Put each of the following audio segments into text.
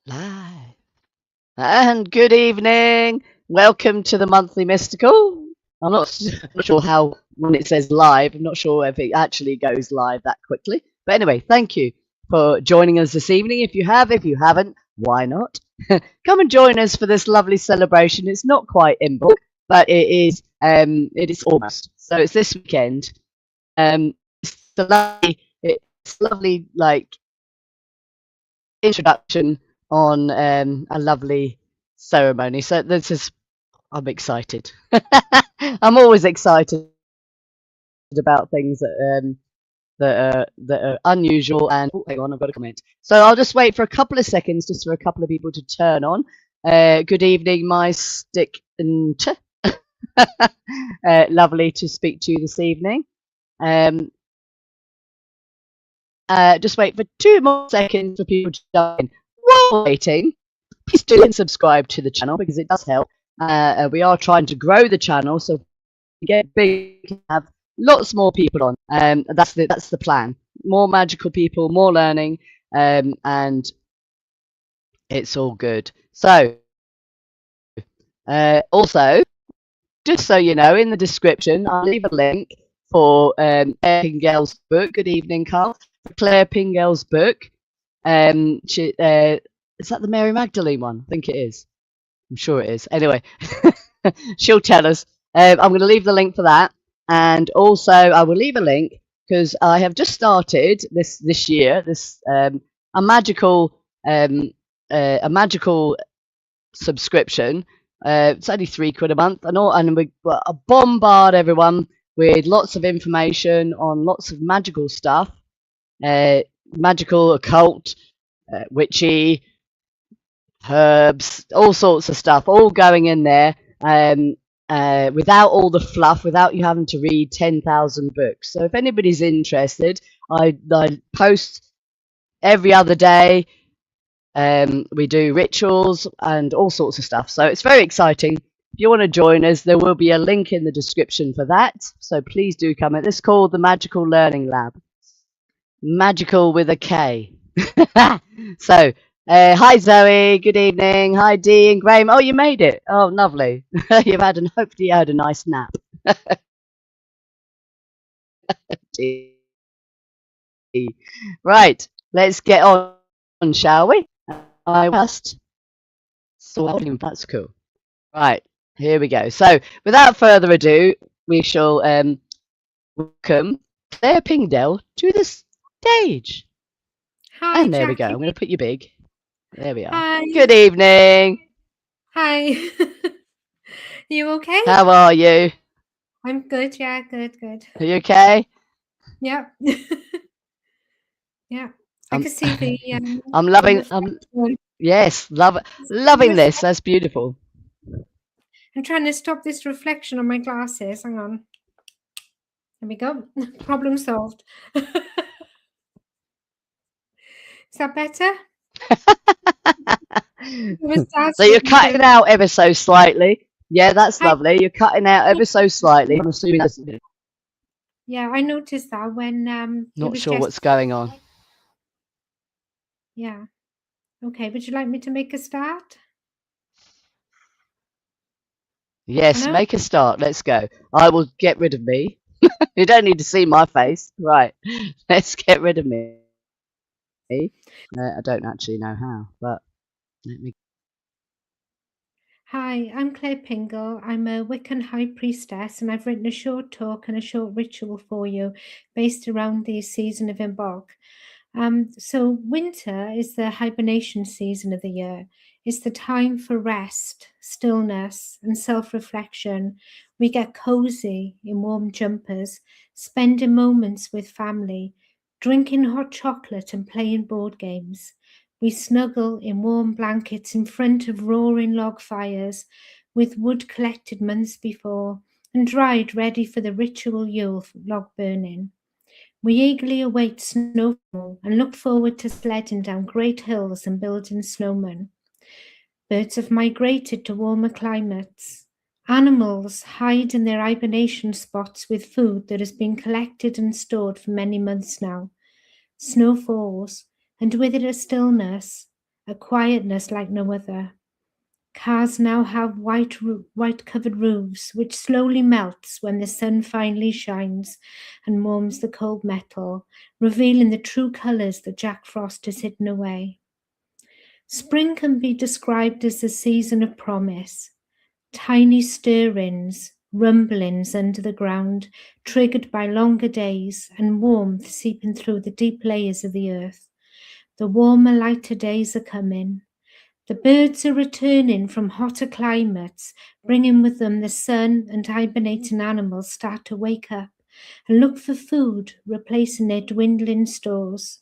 Live. And good evening. Welcome to the monthly mystical. I'm not sure how when it says live. I'm not sure if it actually goes live that quickly. But anyway, thank you for joining us this evening. If you have, if you haven't, why not? Come and join us for this lovely celebration. It's not quite Imbolc, but it is almost. So it's this weekend. It's a lovely like introduction on a lovely ceremony. So I'm excited. I'm always excited about things that are unusual. And oh, hang on, I've got a comment. So I'll just wait for a couple of seconds, just for a couple of people to turn on. Good evening, my stick and lovely to speak to you this evening. Just wait for 2 more seconds for people to jump in. While waiting, please do and subscribe to the channel because it does help. We are trying to grow the channel, so if we get big, we can have lots more people on. That's the plan. More magical people, more learning, and it's all good. So, also, just so you know, in the description, I'll leave a link for Claire Pingel's book. Good evening, Carl. Claire Pingel's book. Is that the Mary Magdalene one? I think it is. I'm sure it is. Anyway, she'll tell us. I'm going to leave the link for that, and also I will leave a link because I have just started this year a magical a magical subscription. It's only £3 a month, and we bombard everyone with lots of information on lots of magical stuff, magical, occult, witchy, herbs, all sorts of stuff, all going in there, without all the fluff, without you having to read 10,000 books. So if anybody's interested, I post every other day. We do rituals and all sorts of stuff. So it's very exciting. If you want to join us, there will be a link in the description for that. So please do come. It's called the Magical Learning Lab. Magical with a K. So, hi Zoe, good evening. Hi Dee and Graham. Oh, you made it. Oh, lovely. Hopefully you had a nice nap. Dee. Right, let's get on, shall we? I must. That's cool. Right, here we go. So, without further ado, we shall welcome Claire Pingel to the stage. Hi, And there we go. Jackie. I'm going to put you big. There we are. Hi. Good evening. Hi. You okay? How are you? I'm good. Yeah, good. Are you okay? Yeah. Yeah. I I'm, can see the I'm the loving. reflection. Yes, The loving this. reflect- That's beautiful. I'm trying to stop this reflection on my glasses. Hang on. There we go. Problem solved. Is that better? So you're cutting out ever so slightly. Yeah, that's lovely. You're cutting out ever so slightly. I'm assuming that's Yeah, I noticed that when it not was sure just what's going on. yeah. Okay, would you like me to make a start? Yes, Hello? make a start. Let's go. I will get rid of me. You don't need to see my face. Right. Let's get rid of me. I don't actually know how, but let me. Hi, I'm Claire Pingel. I'm a Wiccan High Priestess, and I've written a short talk and a short ritual for you based around the season of Imbolc. So, winter is the hibernation season of the year. It's the time for rest, stillness, and self reflection. We get cozy in warm jumpers, spending moments with family, drinking hot chocolate and playing board games. We snuggle in warm blankets in front of roaring log fires, with wood collected months before and dried ready for the ritual Yule log burning. We eagerly await snowfall and look forward to sledding down great hills and building snowmen. Birds have migrated to warmer climates. Animals hide in their hibernation spots with food that has been collected and stored for many months now. Snow falls, and with it a stillness, a quietness like no other. Cars now have white covered roofs, which slowly melts when the sun finally shines and warms the cold metal, revealing the true colours that Jack Frost has hidden away. Spring can be described as the season of promise. Tiny stirrings, rumblings under the ground, triggered by longer days and warmth seeping through the deep layers of the earth. The warmer, lighter days are coming. The birds are returning from hotter climates, bringing with them the sun, and hibernating animals start to wake up and look for food, replacing their dwindling stores.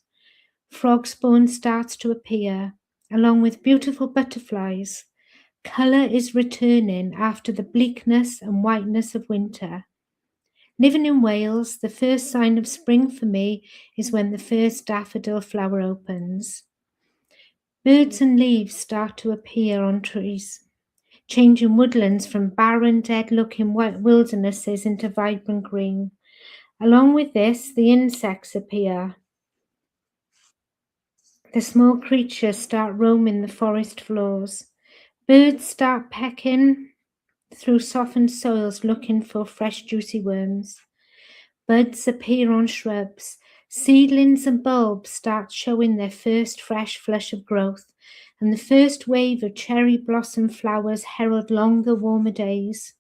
Frog spawn starts to appear, along with beautiful butterflies. Colour is returning after the bleakness and whiteness of winter. Living in Wales, the first sign of spring for me is when the first daffodil flower opens. Birds and leaves start to appear on trees, changing woodlands from barren, dead-looking wildernesses into vibrant green. Along with this, the insects appear. The small creatures start roaming the forest floors. Birds start pecking through softened soils looking for fresh, juicy worms. Buds appear on shrubs. Seedlings and bulbs start showing their first fresh flush of growth, and the first wave of cherry blossom flowers herald longer, warmer days.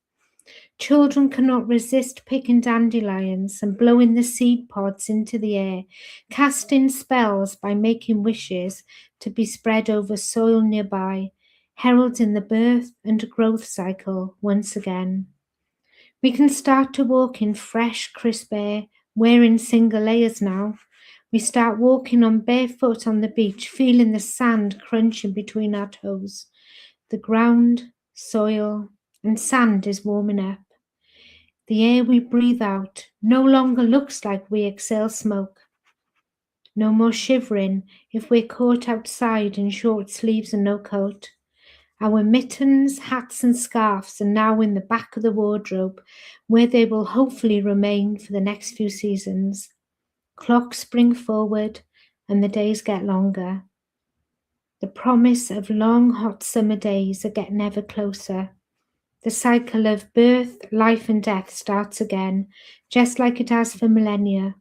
Children cannot resist picking dandelions and blowing the seed pods into the air, casting spells by making wishes to be spread over soil nearby, heralding the birth and growth cycle once again. We can start to walk in fresh, crisp air, wearing single layers now. We start walking on barefoot on the beach, feeling the sand crunching between our toes. The ground, soil, and sand is warming up. The air we breathe out no longer looks like we exhale smoke. No more shivering if we're caught outside in short sleeves and no coat. Our mittens, hats and scarves are now in the back of the wardrobe, where they will hopefully remain for the next few seasons. Clocks spring forward and the days get longer. The promise of long, hot summer days are getting ever closer. The cycle of birth, life and death starts again, just like it has for millennia.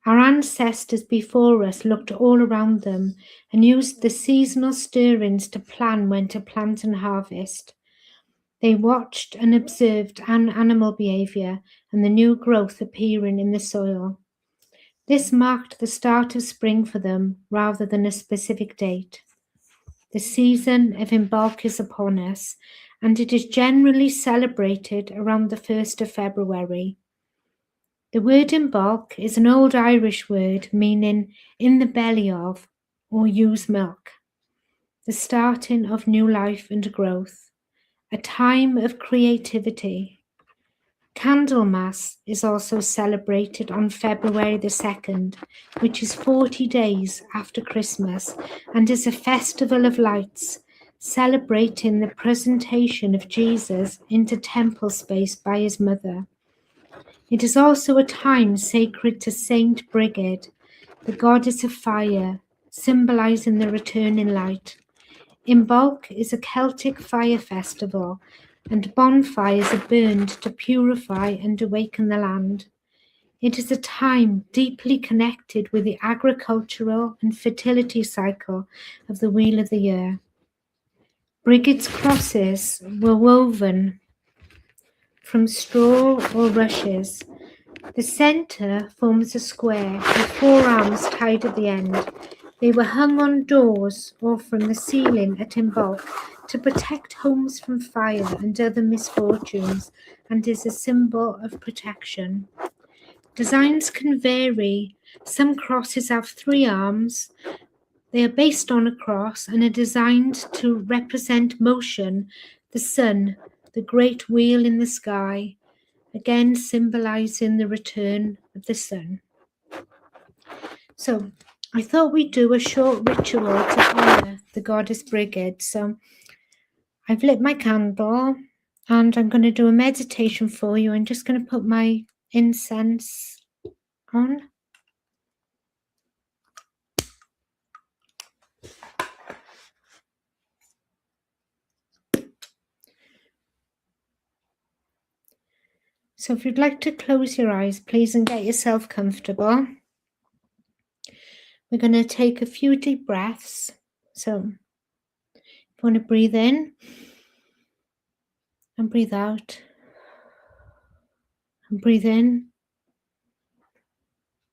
Our ancestors before us looked all around them and used the seasonal stirrings to plan when to plant and harvest. They watched and observed animal behavior and the new growth appearing in the soil. This marked the start of spring for them rather than a specific date. The season of Imbolc is upon us, and it is generally celebrated around the 1st of February. The word Imbolc is an old Irish word meaning in the belly of or use milk, the starting of new life and growth, a time of creativity. Candlemas is also celebrated on February the 2nd, which is 40 days after Christmas, and is a festival of lights, celebrating the presentation of Jesus into temple space by his mother. It is also a time sacred to Saint Brigid, the goddess of fire, symbolizing the returning light. Imbolc is a Celtic fire festival, and bonfires are burned to purify and awaken the land. It is a time deeply connected with the agricultural and fertility cycle of the wheel of the year. Brigid's crosses were woven from straw or rushes. The centre forms a square with 4 arms tied at the end. They were hung on doors or from the ceiling at Imbolc to protect homes from fire and other misfortunes, and is a symbol of protection. Designs can vary. Some crosses have 3 arms. They are based on a cross and are designed to represent motion, the sun, the great wheel in the sky, again symbolizing the return of the sun. So I thought we'd do a short ritual to honor the goddess Brigid. So I've lit my candle and I'm going to do a meditation for you. I'm just going to put my incense on. So if you'd like to close your eyes, please, and get yourself comfortable. We're going to take a few deep breaths. So if you want to breathe in and breathe out, and breathe in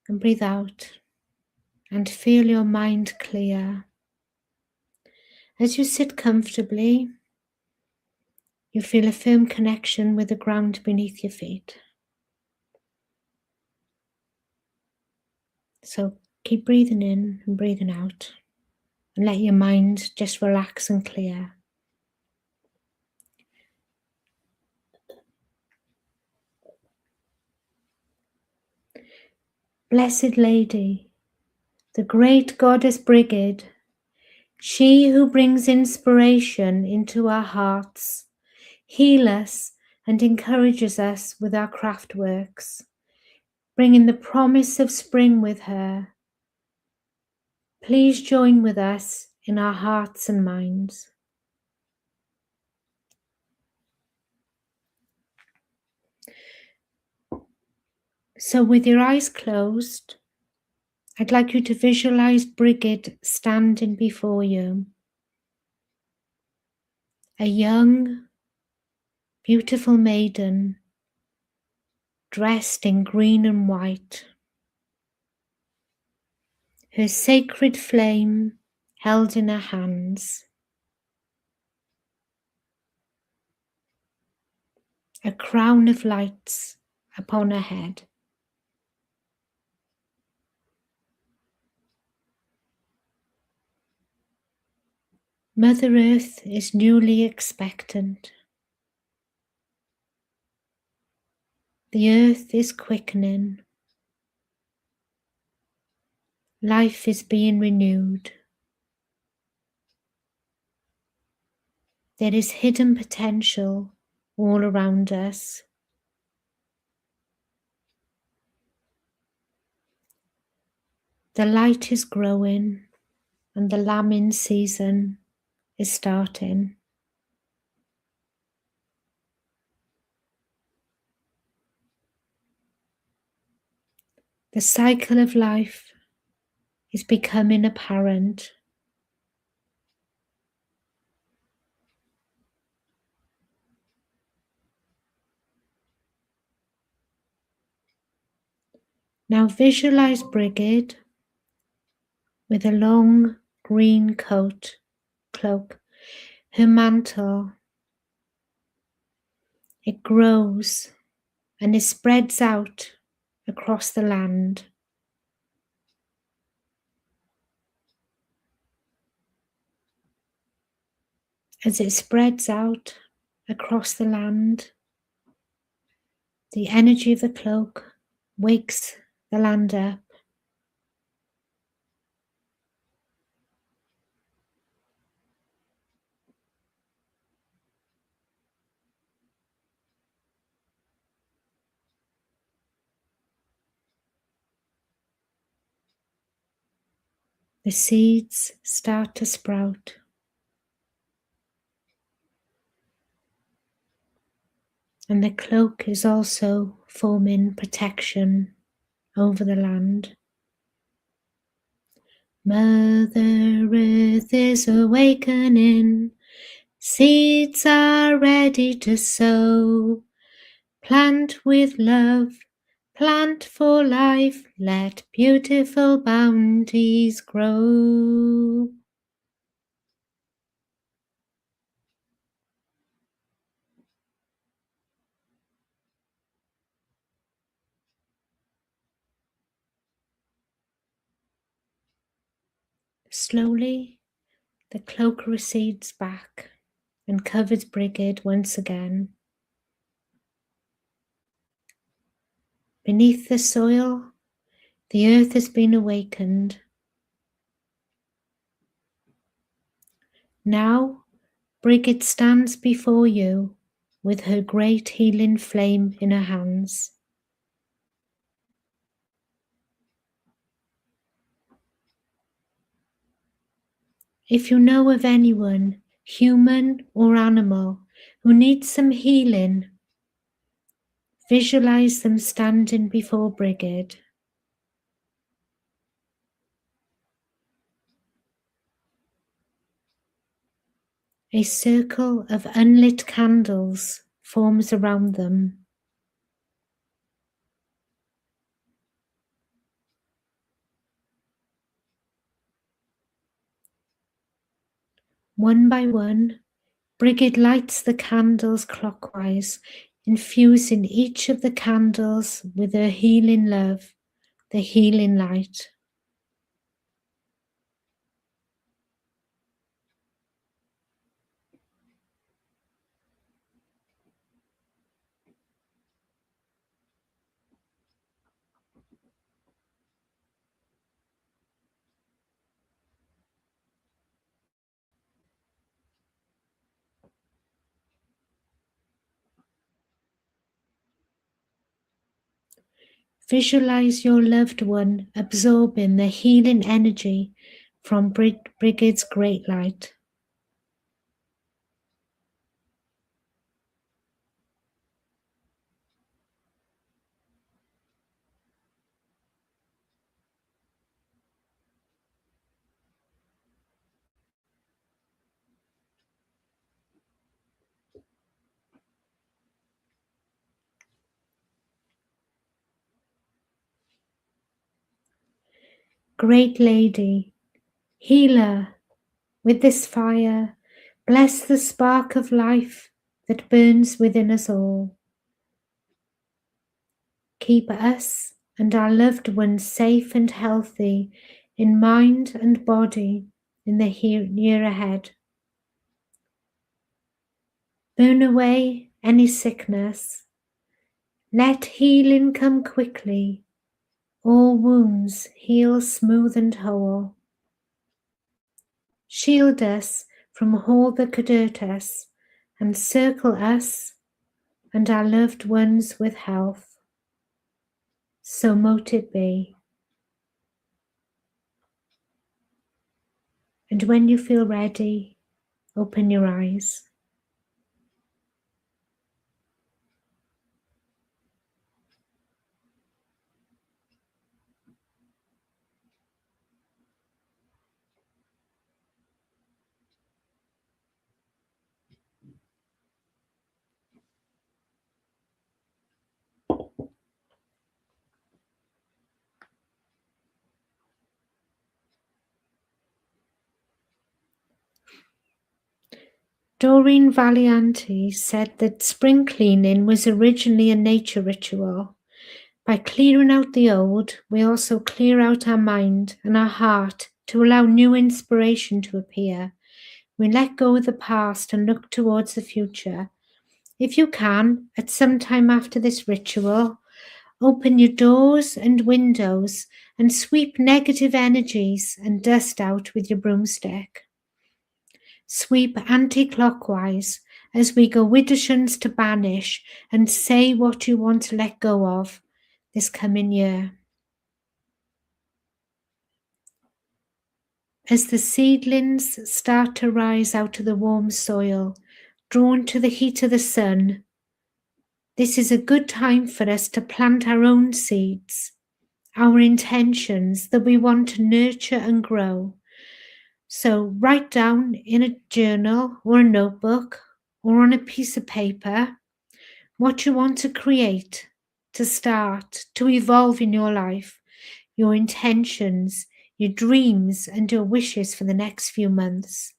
and breathe out, and feel your mind clear. As you sit comfortably, you feel a firm connection with the ground beneath your feet. So keep breathing in and breathing out, and let your mind just relax and clear. Blessed Lady, the great goddess Brigid, she who brings inspiration into our hearts, heals us and encourages us with our craft works, bringing the promise of spring with her. Please join with us in our hearts and minds. So with your eyes closed, I'd like you to visualize Brigid standing before you. A young, beautiful maiden, dressed in green and white. Her sacred flame held in her hands. A crown of lights upon her head. Mother Earth is newly expectant. The earth is quickening. Life is being renewed. There is hidden potential all around us. The light is growing and the lambing season is starting. The cycle of life is becoming apparent. Now visualize Brigid with a long green cloak, her mantle. It grows and it spreads out across the land. As it spreads out across the land, the energy of the cloak wakes the land up. The seeds start to sprout. And the cloak is also forming protection over the land. Mother Earth is awakening. Seeds are ready to sow. Plant with love, plant for life. Let beautiful bounties grow. Slowly, the cloak recedes back and covers Brigid once again. Beneath the soil, the earth has been awakened. Now, Brigid stands before you with her great healing flame in her hands. If you know of anyone, human or animal, who needs some healing, Visualize them standing before Brigid. A circle of unlit candles forms around them. One by one, Brigid lights the candles clockwise, infusing each of the candles with her healing love, the healing light. Visualize your loved one absorbing the healing energy from Brigid's great light. Great Lady, Healer, with this fire, bless the spark of life that burns within us all. Keep us and our loved ones safe and healthy in mind and body in the year ahead. Burn away any sickness. Let healing come quickly. All wounds heal smooth and whole. Shield us from all that could hurt us, and circle us and our loved ones with health. So mote it be. And when you feel ready, open your eyes. Doreen Valianti said that spring cleaning was originally a nature ritual. By clearing out the old, we also clear out our mind and our heart to allow new inspiration to appear. We let go of the past and look towards the future. If you can, at some time after this ritual, open your doors and windows and sweep negative energies and dust out with your broomstick. Sweep anti-clockwise as we go widdershins to banish and say what you want to let go of this coming year. As the seedlings start to rise out of the warm soil, drawn to the heat of the sun, this is a good time for us to plant our own seeds, our intentions that we want to nurture and grow. So write down in a journal or a notebook or on a piece of paper what you want to create, to start, to evolve in your life, your intentions, your dreams, and your wishes for the next few months.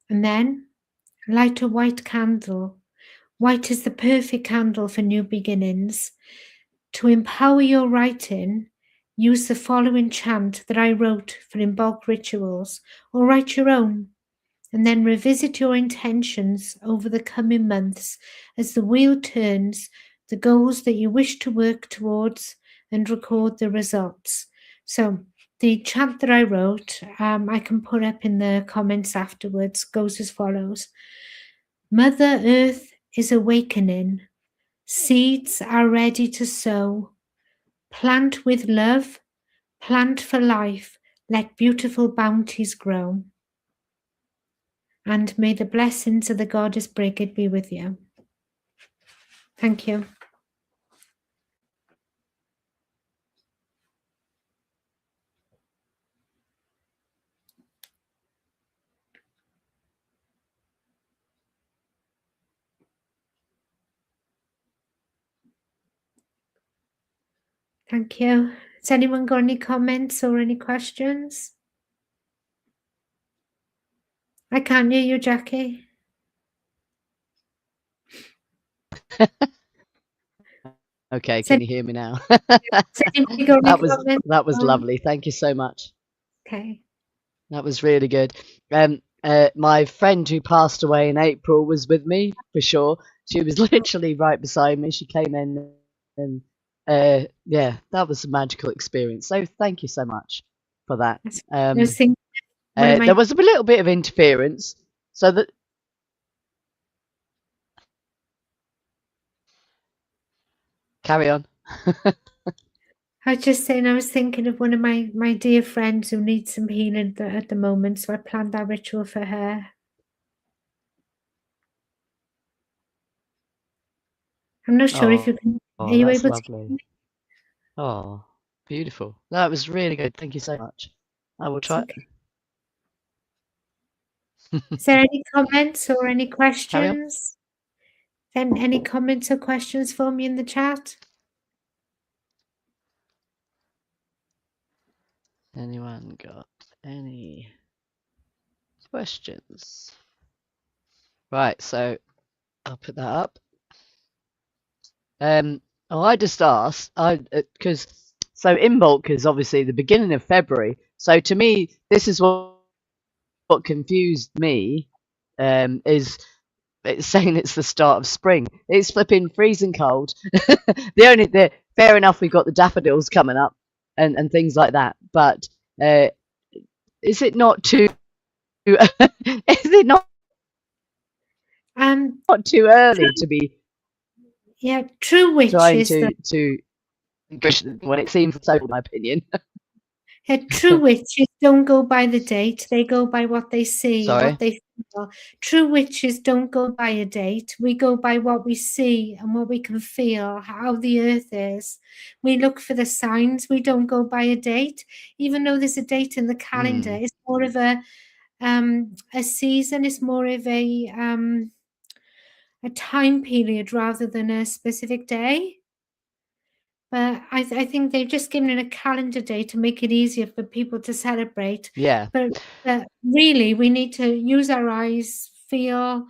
And then light a white candle. White is the perfect candle for new beginnings. To empower your writing, use the following chant that I wrote for Imbolc rituals, or write your own, and then revisit your intentions over the coming months as the wheel turns, the goals that you wish to work towards, and record the results. So the chant that I wrote, I can put up in the comments afterwards, goes as follows. Mother Earth is awakening. Seeds are ready to sow. Plant with love, plant for life, let beautiful bounties grow. And may the blessings of the goddess Brigid be with you. Thank you. Thank you. Has anyone got any comments or any questions? I can't hear you, Jackie. Okay, Has can you hear me now? anybody got any comments? That was lovely. Thank you so much. Okay. That was really good. My friend who passed away in April was with me for sure. She was literally right beside me. She came in and yeah, that was a magical experience. So thank you so much for that. I was thinking one of my There was a little bit of interference, so that carry on. I was just saying I was thinking of one of my dear friends who needs some healing at the moment, so I planned that ritual for her. I'm not sure if you can. Are you That's able to? lovely. Oh, beautiful. That was really good. Thank you so much. I will It's try. okay. Is there any comments or any Carry on. questions? Then any comments or questions for me in the chat? Anyone got any questions? Right, so I'll put that up. I just asked, because so Imbolc is obviously the beginning of February. So to me, this is what confused me. Is it's saying it's the start of spring. It's flipping freezing cold. Fair enough, we've got the daffodils coming up and things like that. But uh, is it not too is it not too early to be Yeah, true witch trying is the to when it seems so, in my opinion. true witches don't go by the date, they go by what they see, what Sorry. they feel. True witches don't go by a date, we go by what we see and what we can feel, how the earth is. We look for the signs, we don't go by a date. Even though there's a date in the calendar, Mm, it's more of a season, it's more of a time period rather than a specific day. But I think they've just given it a calendar day to make it easier for people to celebrate. yeah. But really, we need to use our eyes, feel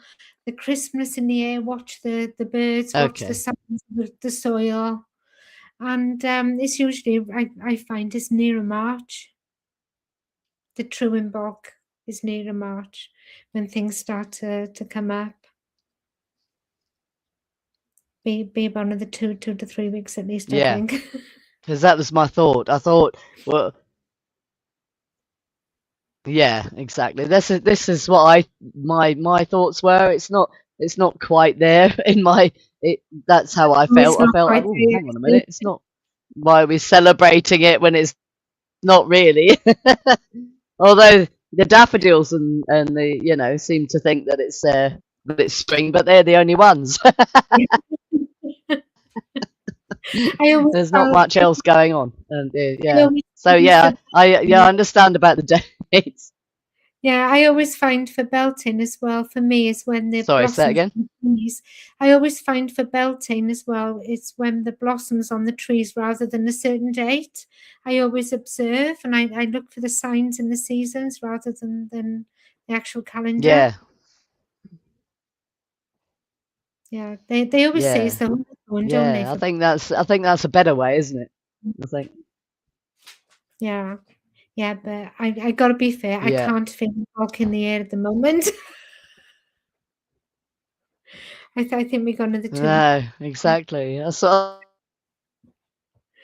the crispness in the air, watch the birds, watch the Okay. sounds of the soil. And it's usually, I find, it's nearer March. The true Imbolc is nearer March when things start to come up. Be about another 2 to 3 weeks at least, I Yeah. think. Because that was my thought. I thought, well, yeah, exactly. This is what my thoughts were. It's not quite there in my it. That's how I Oh, it's felt. I not felt, quite oh, hang on a there. minute. It's not why are we celebrating it when it's not really. Although the daffodils and the seem to think that it's spring, but they're the only ones. I always There's not felt much else going on. And I yeah, always so find yeah, for I understand about the dates. yeah, I always find for belting as well, for me, is when the Sorry, say that blossoms again. on the trees. I always find for belting as well, it's when the blossoms on the trees rather than a certain date. I always observe and I look for the signs in the seasons rather than the actual calendar. Yeah, Yeah, they always say it's yeah, the honeymoon, don't they? yeah. For I think that's a better way, isn't it? I think. yeah, yeah, but I gotta be fair, I Yeah. can't feel the bulk in the air at the moment. I think we got another 2 weeks. No, exactly. I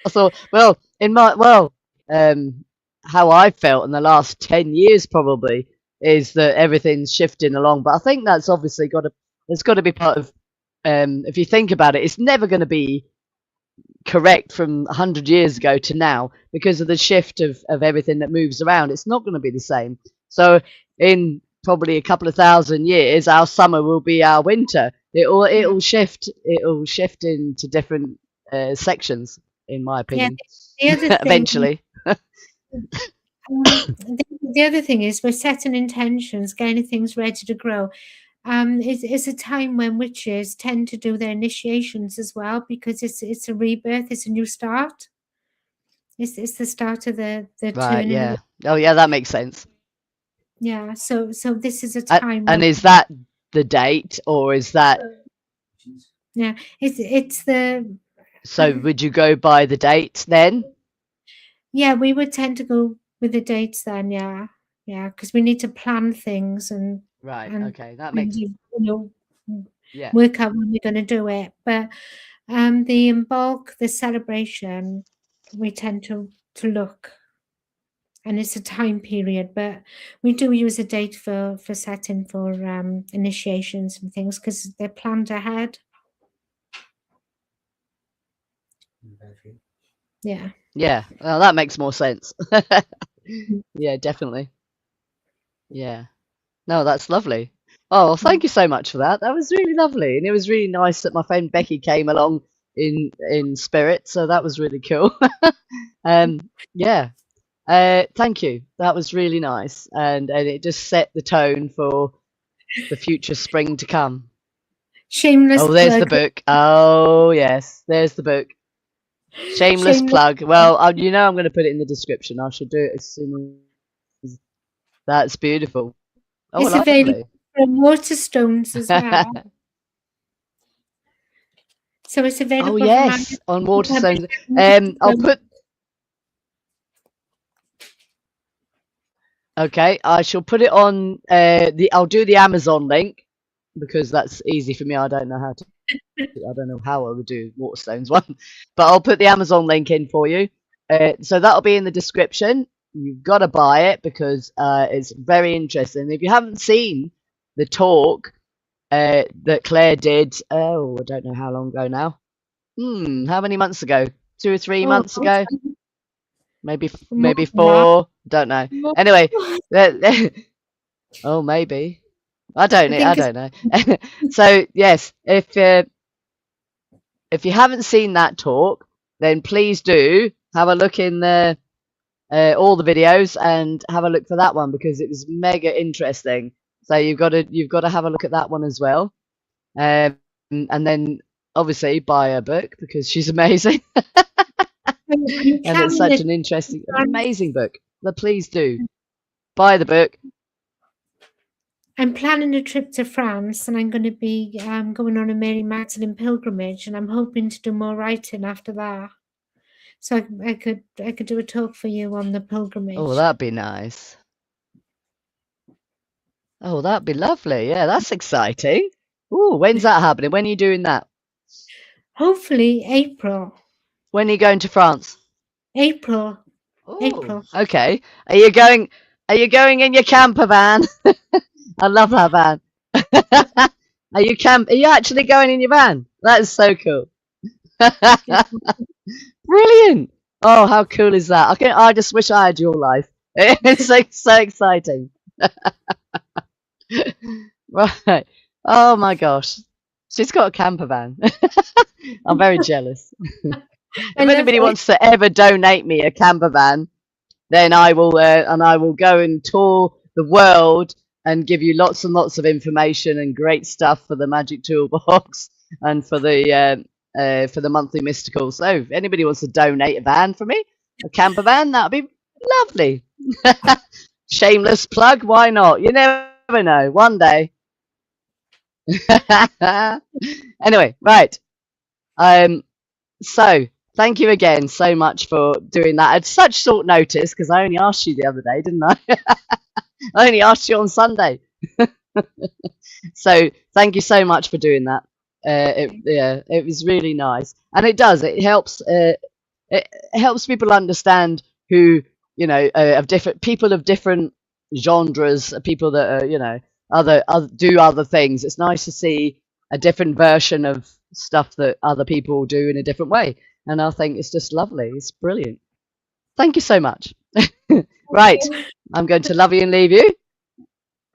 thought, well, in my um, how I felt in the last 10 years probably is that everything's shifting along. But I think that's obviously got to it's got to be part of. If you think about it, it's never going to be correct from 100 years ago to now because of the shift of everything that moves around. It's not going to be the same. So in probably a couple of thousand years, our summer will be our winter. Yeah, It'll shift into different sections, in my yeah. opinion. The other thing Eventually, the other thing is we're setting intentions, getting things ready to grow. It's a time when witches tend to do their initiations as well because it's a rebirth, it's a new start. It's the start of the Right, turning of yeah. the, Oh, yeah, that makes sense. yeah. So this is a time And when, is that the date, or is that yeah, it's the so? Would you go by the date then? yeah, we would tend to go with the dates then, yeah. Yeah, because we need to plan things Right. and Okay, that kind of, makes yeah. work out when we're gonna do it. But the Imbolc, the celebration, we tend to look, and it's a time period, but we do use a date for setting for initiations and things because they're planned ahead. Yeah. Yeah. Well, that makes more sense. Yeah, definitely. Yeah. No, that's lovely. Oh, well, thank you so much for that. That was really lovely, and it was really nice that my friend Becky came along in spirit. So that was really cool. Um, yeah. Thank you. That was really nice, and it just set the tone for the future spring to come. Shameless Oh, there's the plug. book. Oh, yes, there's the book. Shameless Shameless. plug. Well, you know I'm going to put it in the description. I shall do it as soon as that's beautiful. Oh, It's available lovely. from Waterstones as well. So it's Oh, available from yes, on Amazon Waterstones. I'll Waterstones. put. Okay, I shall put it on I'll do the Amazon link because that's easy for me. I don't know how to. I don't know how I would do Waterstones one, but I'll put the Amazon link in for you. So that'll be in the description. You've got to buy it because it's very interesting. If you haven't seen the talk that Claire did, oh, I don't know how long ago now. How many months ago? 2 or 3 months Oh, ago? Maybe more maybe than that. 4. Don't know. More. Anyway, oh, maybe. I don't I know. I think it's don't know. So yes, if you haven't seen that talk, then please do have a look in the all the videos and have a look for that one because it was mega interesting. So you've got to have a look at that one as well. And then obviously buy her book because she's amazing I'm and it's planning such a an interesting, France. amazing book. So please do buy the book. I'm planning a trip to France, and I'm going to be going on a Mary Magdalene pilgrimage, and I'm hoping to do more writing after that. So I could do a talk for you on the Oh, pilgrimage. that'd be nice. Oh, that'd be lovely. Yeah, that's exciting. Oh, when's that happening? When are you doing that? Hopefully April. When are you going to France? April. Oh, April. okay. Are you going? Are you going in your camper van? I love that van. Are you actually going in your van? That is so cool. Brilliant. Oh, how cool is that? I just wish I had your life. It's like so exciting. Right. Oh my gosh. She's got a camper van. I'm very jealous. I If love anybody it. wants to ever donate me a camper van, then I will go and tour the world and give you lots and lots of information and great stuff for the Magic Toolbox and for the monthly mystical. So if anybody wants to donate a van for me, a camper van, that'd be lovely. Shameless plug, why not? You never know. One day. Anyway, right. So thank you again so much for doing that at such short notice because I only asked you the other day, didn't I? I only asked you on Sunday. So thank you so much for doing that. Yeah, it was really nice, and it does. It helps people understand who of different people of different genres, people that are other do other things. It's nice to see a different version of stuff that other people do in a different way, and I think it's just lovely. It's brilliant. Thank you so much. Right, I'm going to love you and leave you.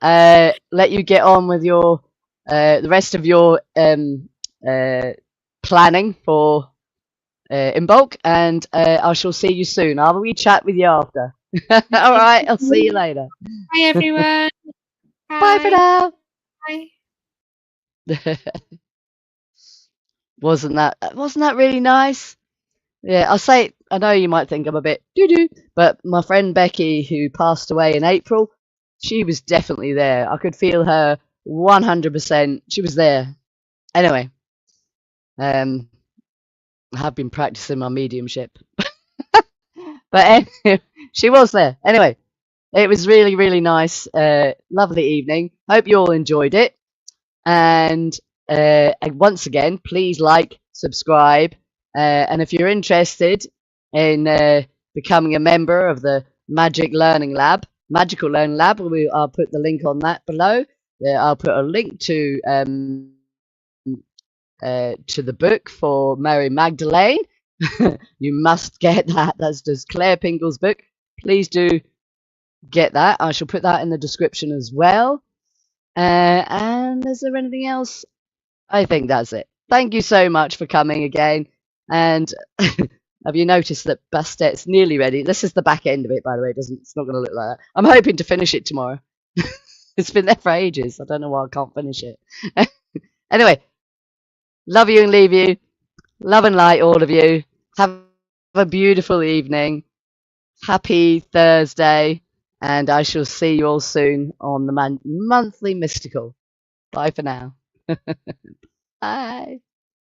Let you get on with your the rest of your uh, planning for Imbolc, and I shall see you soon. I'll chat with you after. All right, I'll see you later. Bye everyone. Bye for Bye. now. Bye. Wasn't that really nice? Yeah, I'll say I know you might think I'm a bit doo-doo, but my friend Becky, who passed away in April, she was definitely there. I could feel her 100%. She was there. Anyway, um, I have been practicing my mediumship, but anyway, she was there. Anyway, it was really, really nice. Lovely evening. Hope you all enjoyed it. And once again, please like, subscribe, and if you're interested in becoming a member of the Magical Learning Lab, I'll put the link on that below. I'll put a link to the book for Mary Magdalene. You must get that. That's just Claire Pingel's book. Please do get that. I shall put that in the description as well. And is there anything else? I think that's it. Thank you so much for coming again. And have you noticed that Bastet's nearly ready? This is the back end of it, by the way. It's not going to look like that. I'm hoping to finish it tomorrow. It's been there for ages. I don't know why I can't finish it. Anyway, love you and leave you. Love and light, all of you. Have a beautiful evening. Happy Thursday. And I shall see you all soon on the monthly mystical. Bye for now. Bye.